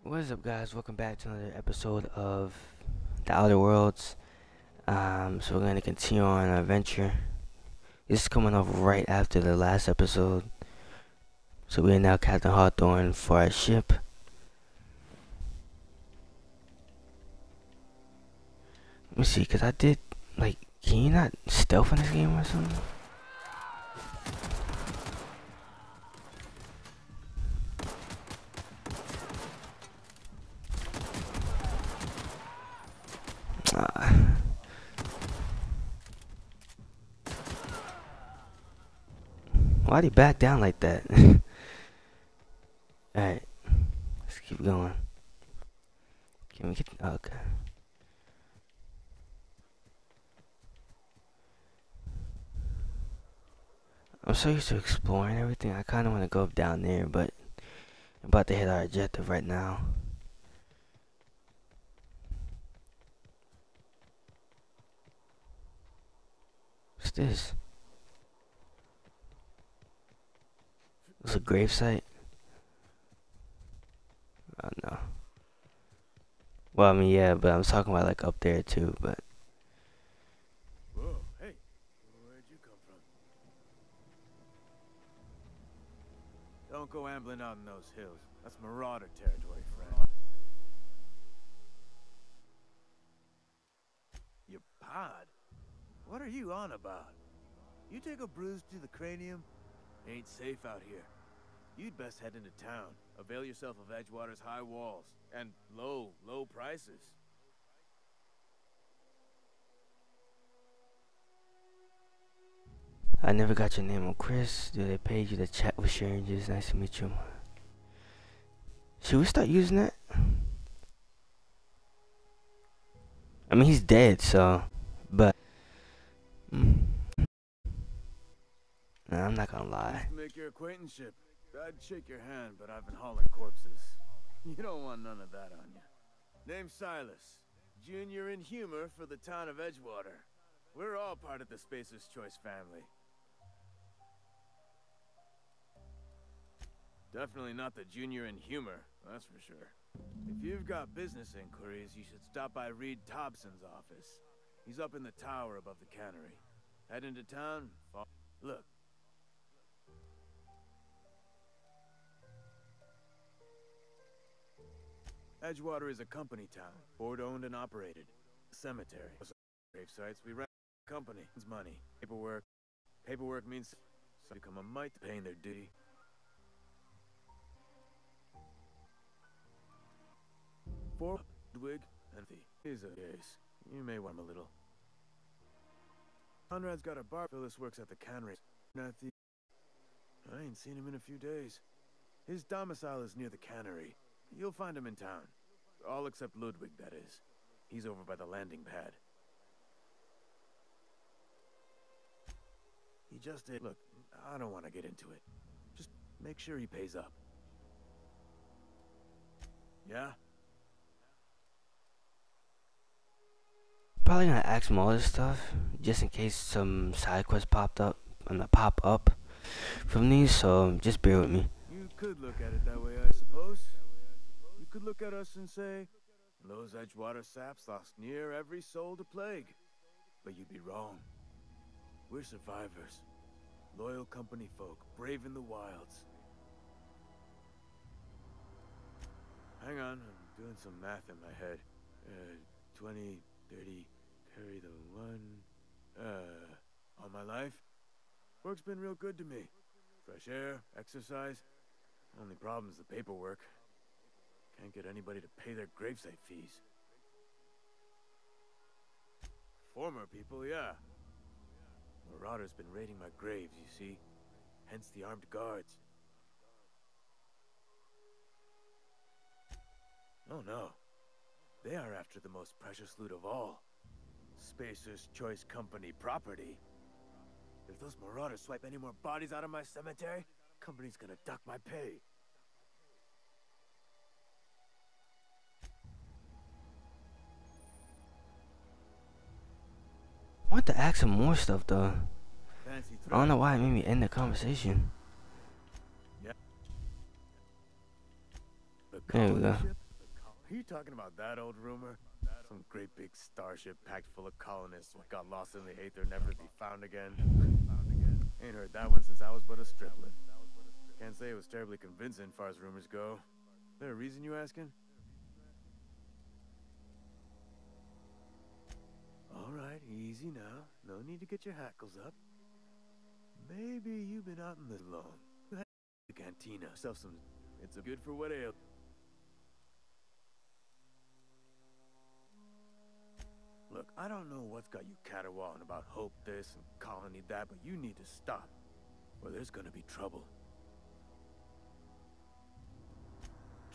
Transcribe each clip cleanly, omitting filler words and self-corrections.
What's up, guys? Welcome back to another episode of The Outer Worlds. So we're gonna continue on our adventure. This is coming off right after the last episode. So we are now Captain Hawthorne for our ship. Let me see, cause I did can you not stealth in this game or something? Why'd he back down like that? Alright, let's keep going. Can we get okay? I'm so used to exploring everything. I kind of want to go down there, but I'm about to hit our objective right now. What's this? It's a gravesite? Oh no. Well, I mean, yeah, but I'm talking about like up there too, but. Whoa, hey, where'd you come from? Don't go ambling out in those hills. That's marauder territory, friend. Your pod? What are you on about? You take a bruise to the cranium? Ain't safe out here. You'd best head into town. Avail yourself of Edgewater's high walls. And low prices. I never got your name. I'm Chris. Dude, they paid you to chat with strangers. Nice to meet you. Should we start using that? I mean, he's dead, so. But. Nah, I'm not gonna lie. Nice to make your acquaintanceship. I'd shake your hand, but I've been hauling corpses. You don't want none of that on you. Name's Silas. Junior in humor for the town of Edgewater. We're all part of the Spacer's Choice family. Definitely not the junior in humor, that's for sure. If you've got business inquiries, you should stop by Reed Thompson's office. He's up in the tower above the cannery. Head into town, look. Edgewater is a company town, board-owned and operated. Cemetery. Grave sites, we rent company. It's money. Paperwork. Paperwork means so become a mite paying their duty. For Ludwig and the is a case. You may want him a little. Conrad's got a bar. Phyllis works at the cannery. I ain't seen him in a few days. His domicile is near the cannery. You'll find him in town. All except Ludwig, that is. He's over by the landing pad. He just did. Look, I don't want to get into it. Just make sure he pays up. Yeah? Probably gonna ask him all this stuff, just in case some side quests pop up from these, so just bear with me. You could look at it that way, I suppose. You could look at us and say, those Edgewater saps lost near every soul to plague. But you'd be wrong. We're survivors. Loyal company folk, braving the wilds. Hang on, I'm doing some math in my head. 20, 30, carry the one. All my life? Work's been real good to me. Fresh air, exercise. Only problem's the paperwork. Can't get anybody to pay their gravesite fees. Former people, yeah. Marauder's been raiding my graves, you see. Hence the armed guards. Oh no. They are after the most precious loot of all. Spacer's Choice Company property. If those marauders swipe any more bodies out of my cemetery, company's gonna duck my pay. I want to ask him more stuff though. Fancy I don't know why it made me end the conversation. Yeah. There we go. Are you talking about that old rumor? Some great big starship packed full of colonists what got lost in the aether, never to be found again. Ain't heard that one since I was but a stripling. Can't say it was terribly convincing as far as rumors go. Is there a reason you asking? Alright, easy now. No need to get your hackles up. Maybe you've been out in the long. The cantina. Self some. It's a good for what ails. Look, I don't know what's got you caterwauling about hope this and colony that, but you need to stop, or there's gonna be trouble.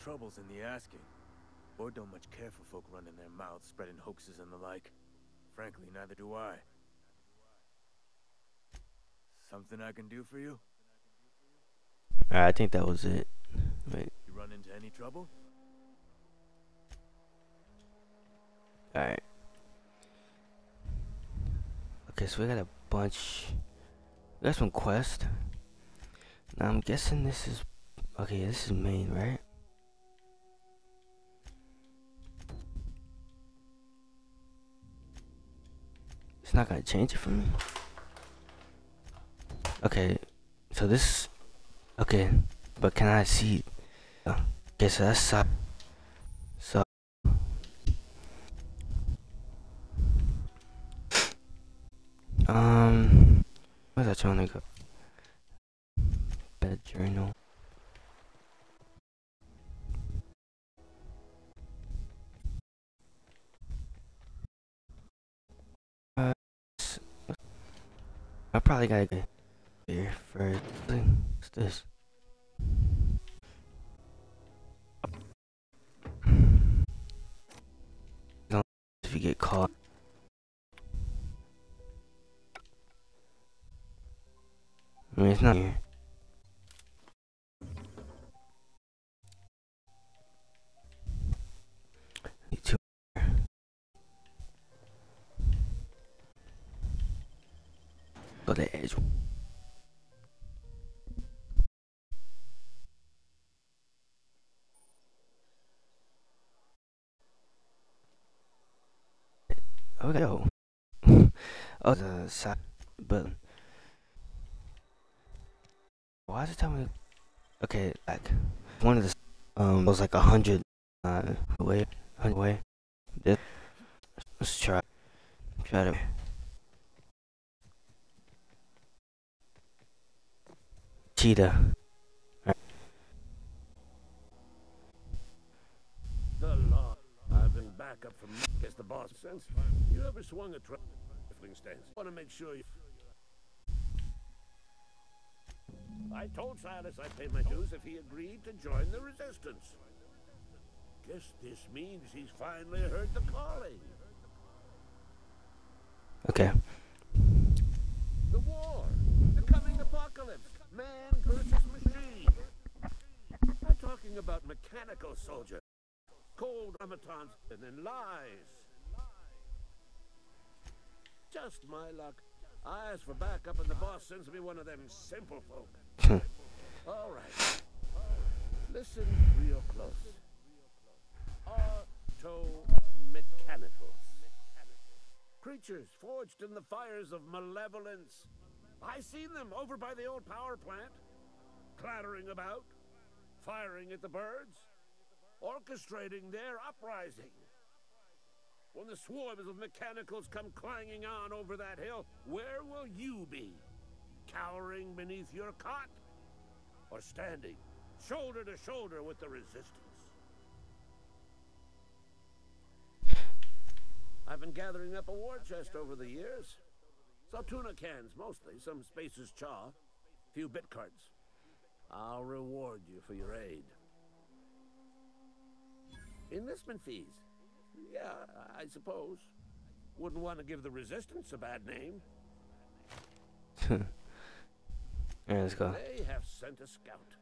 Trouble's in the asking. Boy don't much care for folk running their mouths, spreading hoaxes and the like. Frankly, neither do I. Something I can do for you? Alright, I think that was it. Wait. You run into any trouble? Alright. Okay, so we got a bunch. We got some quest. Now I'm guessing this is. Okay, this is main, right? It's not gonna change it for me. Okay, so this. Okay, but can I see? Okay, so that's side. So. Where's that trying to go? Bed journal. I probably gotta go here first. What's this? If you get caught. I mean, it's not here. Need to. Go to the edge. Oh, go. Oh, the side button. Why is it telling me? Okay, like one of the was like 100 away, 100 away. Let's try to. Cheetah. The law. I've been back up from guess the boss since. You ever swung a trifling stance? Want to make sure you. I told Silas I'd pay my dues if he agreed to join the resistance. Guess this means he's finally heard the calling. Okay. The war. The coming apocalypse. Man versus machine. I'm talking about mechanical soldiers. Cold automatons and then lies. Just my luck. I asked for backup and the boss sends me one of them simple folk. All right. Listen real close. Auto-mechanicals. Creatures forged in the fires of malevolence. I seen them over by the old power plant. Clattering about. Firing at the birds. Orchestrating their uprising. When the swarms of mechanicals come clanging on over that hill, where will you be? Cowering beneath your cot? Or standing, shoulder to shoulder with the resistance? I've been gathering up a war chest over the years. Saw tuna cans mostly, some Spacer's chaw, few bit cards. I'll reward you for your aid. Enlistment fees. Yeah, I suppose. Wouldn't want to give the resistance a bad name. Alright, let's go. They have sent a scout,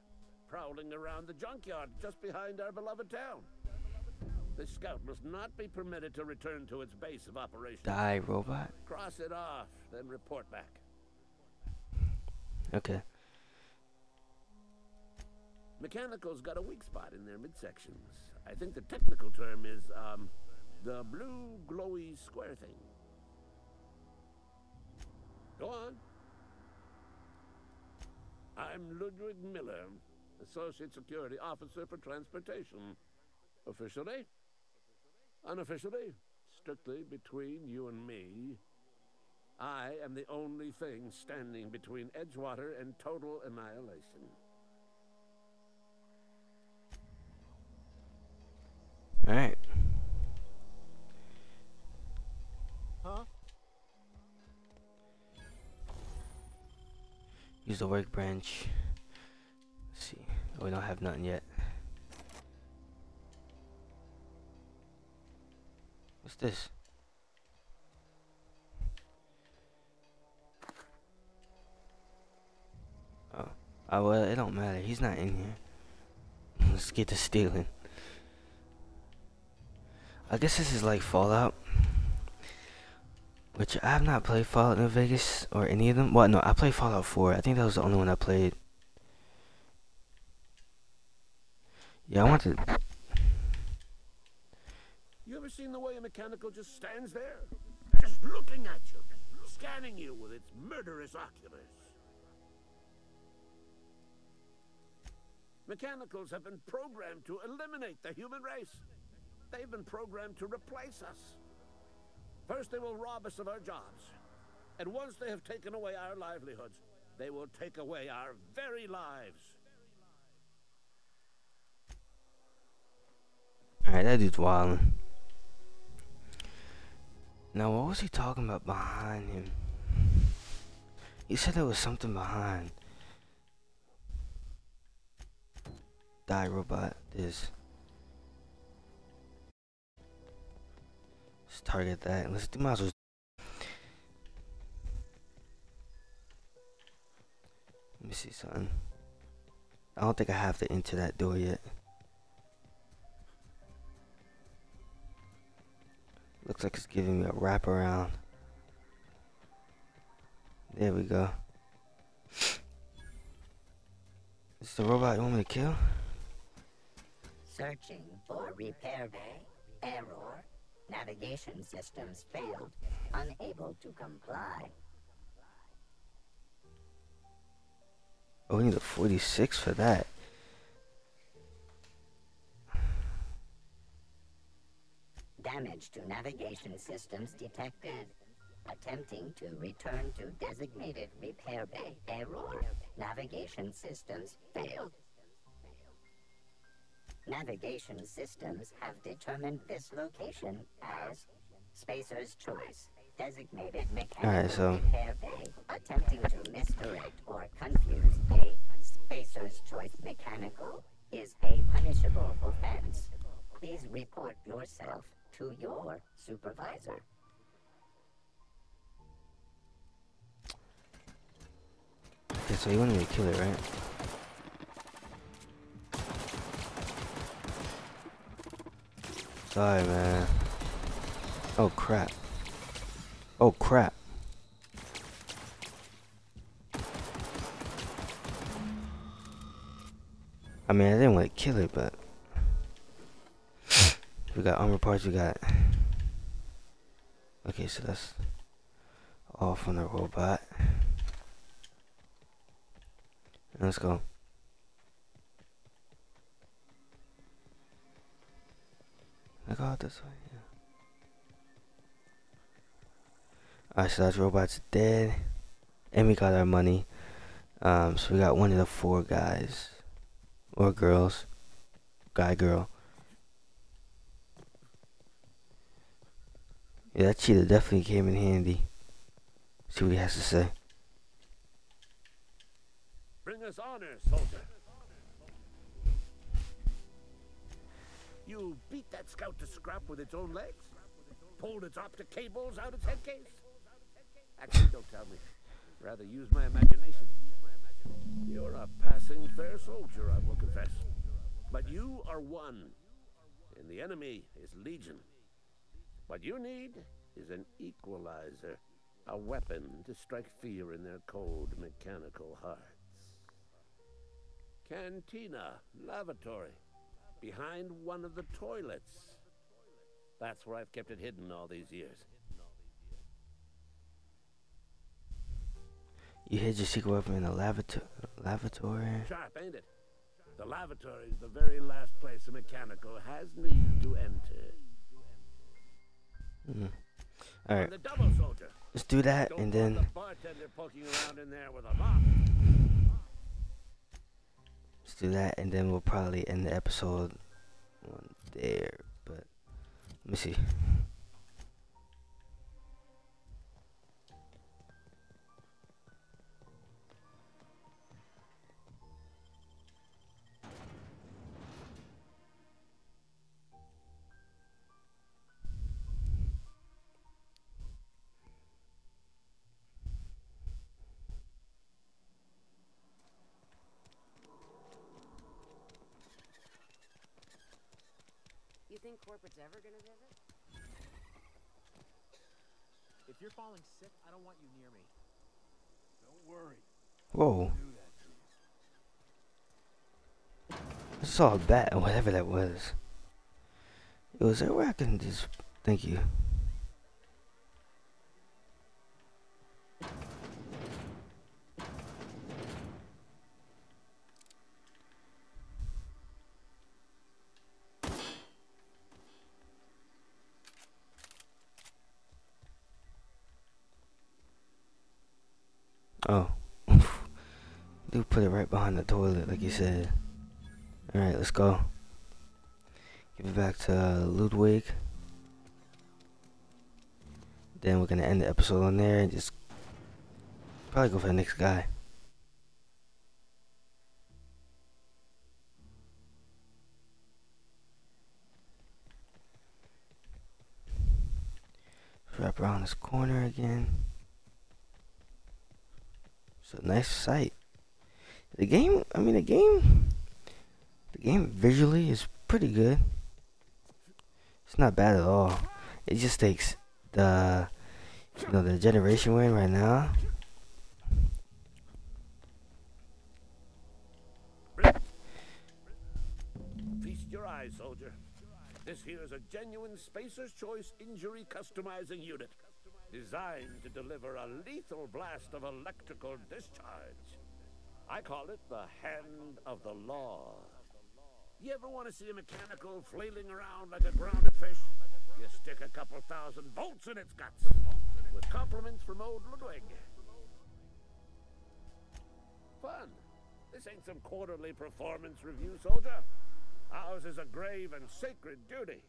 prowling around the junkyard just behind our beloved town. This scout must not be permitted to return to its base of operations. Die, robot. Cross it off, then report back. Okay. Mechanicals got a weak spot in their midsections. I think the technical term is, the blue glowy square thing. Go on. I'm Ludwig Miller, Associate Security Officer for Transportation. Officially? Unofficially? Strictly between you and me. I am the only thing standing between Edgewater and total annihilation. Alright. Huh? Use the workbench. Let's see. Oh, we don't have nothing yet. What's this? Oh. Oh, well, it don't matter. He's not in here. Let's get to stealing. I guess this is like Fallout. Which I have not played Fallout New Vegas or any of them. Well, no, I played Fallout 4. I think that was the only one I played. Yeah, I want to. You ever seen the way a mechanical just stands there? Just looking at you, scanning you with its murderous oculars. Mechanicals have been programmed to eliminate the human race. They've been programmed to replace us. First, they will rob us of our jobs. And once they have taken away our livelihoods, they will take away our very lives. Alright, that dude's wildin'. Now, what was he talking about behind him? He said there was something behind. Die, robot. This. Let's target that. Let's do might as well. Let me see something. I don't think I have to enter that door yet. Looks like it's giving me a wraparound. There we go. Is the robot you want me to kill? Searching for repair bay. Error. Navigation systems failed. Unable to comply. Oh, we need a 46 for that. Damage to navigation systems detected. Attempting to return to designated repair bay. Error. Navigation systems failed. Navigation systems have determined this location as Spacer's Choice. Designated mechanical repair bay. Attempting to misdirect or confuse a Spacer's Choice mechanical is a punishable offense. Please report yourself to your supervisor. Okay, so you wanted me to kill it, right? Sorry, man. Oh, crap. Oh, crap. I mean, I didn't want to kill it, but... We got armor parts, we got... Okay, so that's... all from the robot. Let's go. I go out this way, yeah. Alright, so that robot's dead. And we got our money. So we got one of the 4 guys. Or girls. Guy, girl. Yeah, that cheetah definitely came in handy. See what he has to say. Bring us honor, soldier. You beat that scout to scrap with its own legs? Pulled its optic cables out its head case? Actually, don't tell me. Rather use my imagination. You're a passing fair soldier, I will confess. But you are one, and the enemy is legion. What you need is an equalizer, a weapon to strike fear in their cold mechanical hearts. Cantina, lavatory, behind one of the toilets. That's where I've kept it hidden all these years. You hid your secret weapon in the lavatory? Sharp, ain't it? The lavatory is the very last place a mechanical has need to enter. Alright. The double soldier. Let's do that, Don't and want then the bartender poking around in there with a mop. let's do that, and then we'll probably end the episode on there. But let me see. You think corporate's ever gonna visit? If you're falling sick, I don't want you near me. Don't worry. Whoa. Do that to you. I saw a bat or whatever that was. Yo, is there where I can just... Thank you. Oh. Dude put it right behind the toilet like you said. Alright, let's go. Give it back to Ludwig. Then we're gonna end the episode on there and just probably go for the next guy. Wrap around this corner again. It's a nice sight. The game visually is pretty good. It's not bad at all. It just takes the the generation we're in right now. Feast your eyes, soldier. This here is a genuine Spacer's Choice injury customizing unit, designed to deliver a lethal blast of electrical discharge. I call it the Hand of the Law. You ever want to see a mechanical flailing around like a grounded fish? You stick a couple thousand volts in its guts. With compliments from old Ludwig. Fun. This ain't some quarterly performance review, soldier. Ours is a grave and sacred duty.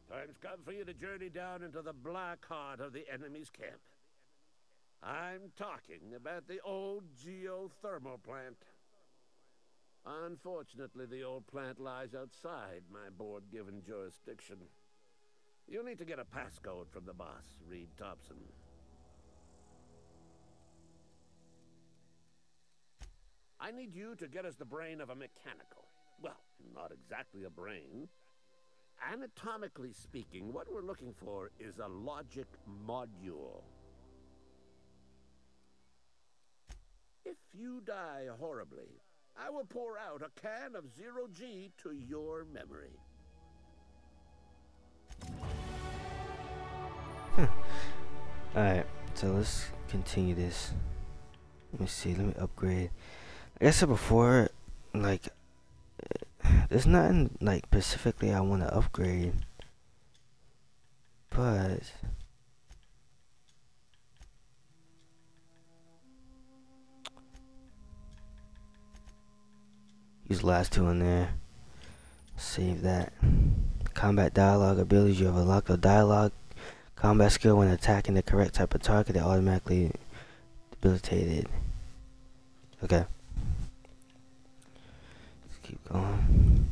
Time's come for you to journey down into the black heart of the enemy's camp. I'm talking about the old geothermal plant. Unfortunately, the old plant lies outside my board-given jurisdiction. You'll need to get a passcode from the boss, Reed Thompson. I need you to get us the brain of a mechanical. Well, not exactly a brain. Anatomically speaking, what we're looking for is a logic module. If you die horribly, I will pour out a can of 0G to your memory. Alright, so let's continue this. Let me see, let me upgrade. Like I said before, like, there's nothing, like, specifically I want to upgrade. But... use the last two in there. Save that. Combat dialogue abilities. You have unlocked a dialogue combat skill when attacking the correct type of target. It automatically debilitated. Okay. Let's keep going.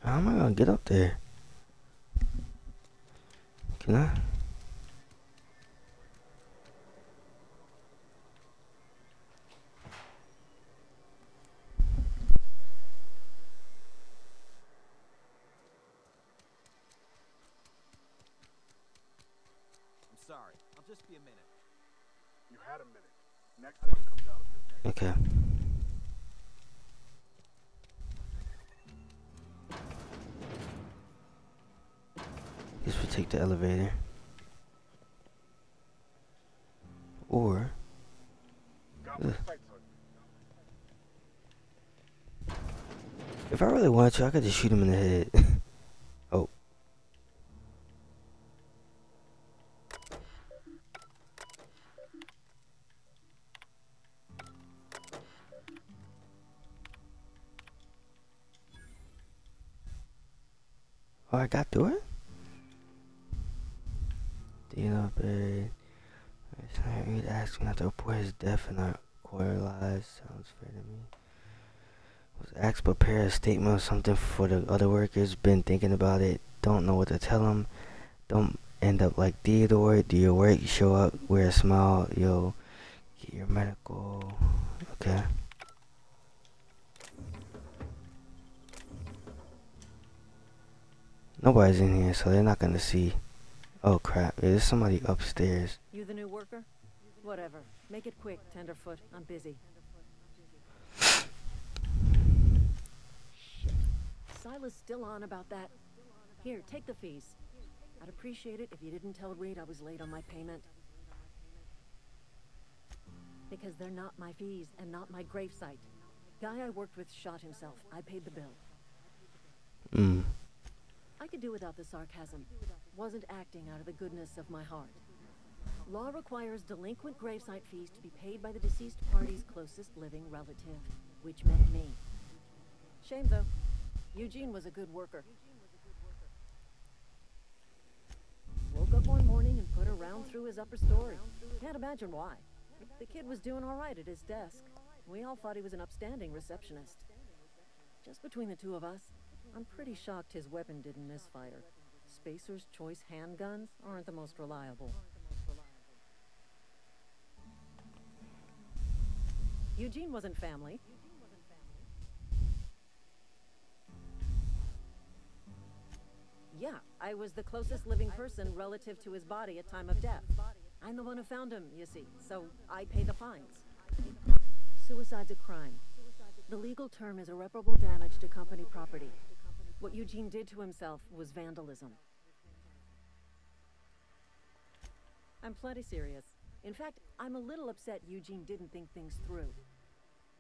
How am I gonna get up there? Can I? I'm sorry. I'll just be a minute. You had a minute. Next one comes out of your Okay. Guess we take the elevator. Or if I really wanted to, I could just shoot him in the head. Oh. Oh, I got through it? Dana buried. He'd ask me not to report his death in our quarter lives. Sounds fair to me. Was asked to prepare a statement or something for the other workers. Been thinking about it. Don't know what to tell them. Don't end up like Theodore. Do your work. You show up. Wear a smile. Yo, get your medical. Okay. Nobody's in here, so they're not gonna see. Oh crap! There's somebody upstairs. You the new worker? Whatever. Make it quick, Tenderfoot. I'm busy. Shit. Silas still on about that. Here, take the fees. I'd appreciate it if you didn't tell Reed I was late on my payment. Because they're not my fees and not my gravesite. Guy I worked with shot himself. I paid the bill. I could do without the sarcasm. Wasn't acting out of the goodness of my heart. Law requires delinquent gravesite fees to be paid by the deceased party's closest living relative, which meant me. Shame though. Eugene was a good worker. Woke up one morning and put a round through his upper story. Can't imagine why. The kid was doing all right at his desk. We all thought he was an upstanding receptionist. Just between the two of us, I'm pretty shocked his weapon didn't misfire. Spacer's Choice handguns aren't the most reliable. Eugene wasn't family. Yeah, I was the closest living person relative to his body at time of death. I'm the one who found him, you see, so I pay the fines. Suicide's a crime. The legal term is irreparable damage to company property. What Eugene did to himself was vandalism. I'm plenty serious. In fact, I'm a little upset Eugene didn't think things through.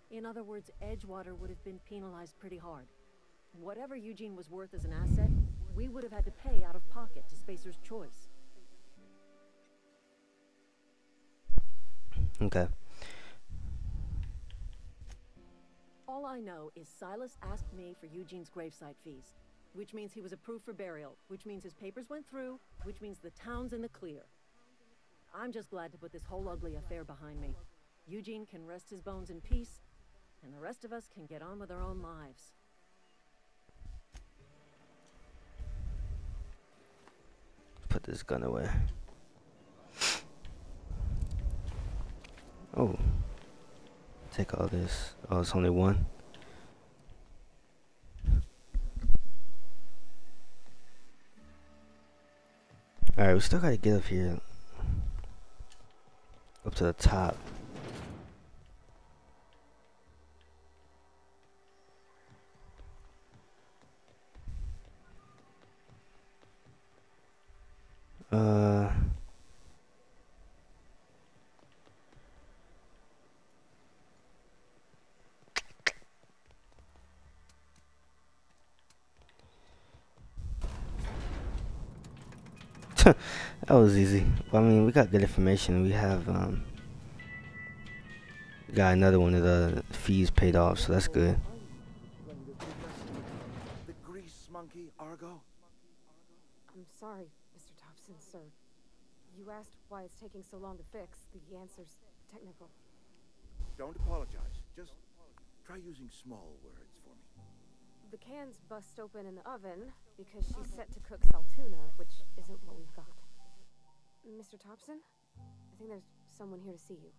In other words, Edgewater would have been penalized pretty hard. Whatever Eugene was worth as an asset, we would have had to pay out of pocket to Spacer's Choice. Okay. All I know is Silas asked me for Eugene's gravesite fees, which means he was approved for burial, which means his papers went through, which means the town's in the clear. I'm just glad to put this whole ugly affair behind me. Eugene can rest his bones in peace, and the rest of us can get on with our own lives. Put this gun away. Oh. Take all this. Oh, it's only one. Alright, we still gotta get up here. Up to the top. That was easy. Well, I mean, we got good information. We have got another one of the fees paid off, so that's good. The grease monkey, Argo? I'm sorry, Mr. Thompson, sir. You asked why it's taking so long to fix. The answer's technical. Don't apologize. Just try using small words for me. The can's bust open in the oven because she's set to cook saltuna, which isn't what we've got. Mr. Thompson? I think there's someone here to see you.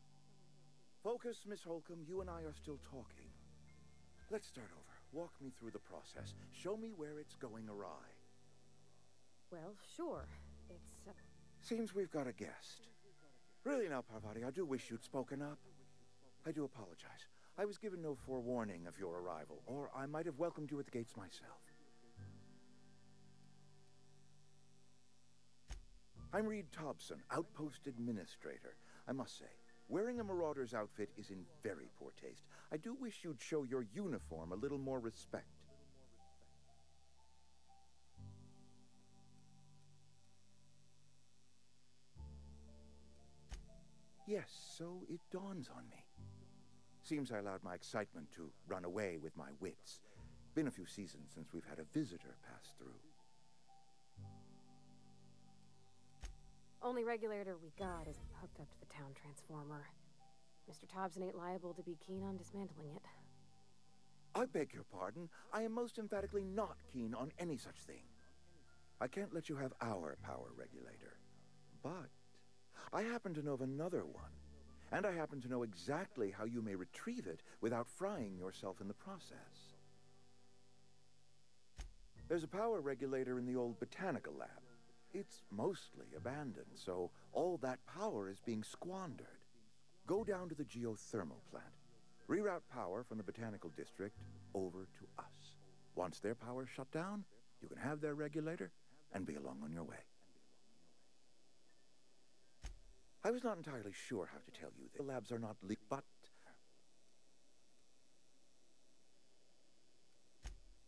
Focus, Miss Holcomb. You and I are still talking. Let's start over. Walk me through the process. Show me where it's going awry. Well, sure. It's, Seems we've got a guest. Really now, Parvati, I do wish you'd spoken up. I do apologize. I was given no forewarning of your arrival, or I might have welcomed you at the gates myself. I'm Reed Thompson, Outpost Administrator. I must say, wearing a marauder's outfit is in very poor taste. I do wish you'd show your uniform a little more respect. Yes, so it dawns on me. Seems I allowed my excitement to run away with my wits. Been a few seasons since we've had a visitor pass through. only regulator we got is hooked up to the town transformer. Mr. Thompson ain't liable to be keen on dismantling it. I beg your pardon. I am most emphatically not keen on any such thing. I can't let you have our power regulator. But I happen to know of another one. And I happen to know exactly how you may retrieve it without frying yourself in the process. There's a power regulator in the old botanical lab. It's mostly abandoned, so all that power is being squandered. Go down to the geothermal plant. Reroute power from the botanical district over to us. Once their power's shut down, you can have their regulator and be along on your way. I was not entirely sure how to tell you that the labs are not legal, but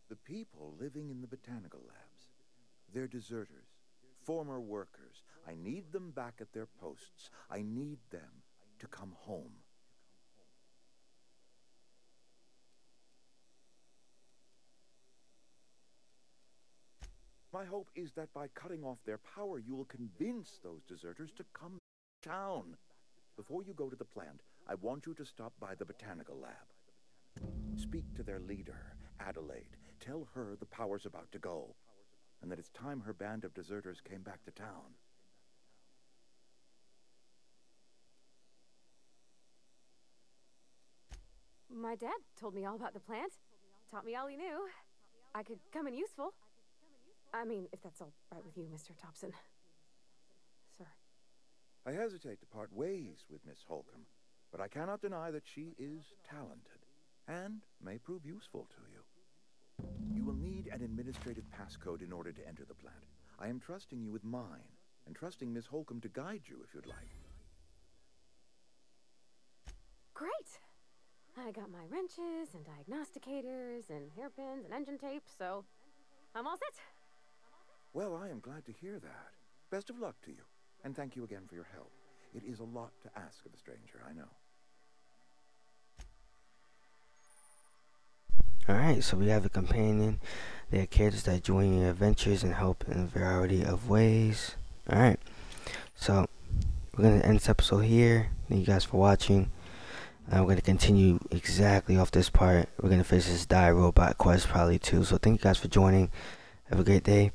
the people living in the botanical labs, they're deserters, former workers. I need them back at their posts. I need them to come home. My hope is that by cutting off their power, you will convince those deserters to come to town. Before you go to the plant, I want you to stop by the botanical lab. Speak to their leader, Adelaide. Tell her the power's about to go, and that it's time her band of deserters came back to town. My dad told me all about the plant. Taught me all he knew. I could come in useful. I mean, if that's all right with you, Mr. Thompson. Sir. I hesitate to part ways with Miss Holcomb, but I cannot deny that she is talented and may prove useful to you. You will need an administrative passcode in order to enter the plant. I am trusting you with mine, and trusting Miss Holcomb to guide you if you'd like. Great! I got my wrenches and diagnosticators and hairpins and engine tape, so I'm all set. Well, I am glad to hear that. Best of luck to you, and thank you again for your help. It is a lot to ask of a stranger, I know. Alright, so we have a companion. They are characters that join your adventures and help in a variety of ways. Alright, so we're going to end this episode here. Thank you guys for watching. We're going to continue exactly off this part. We're going to finish this Die Robot quest probably too. So thank you guys for joining. Have a great day.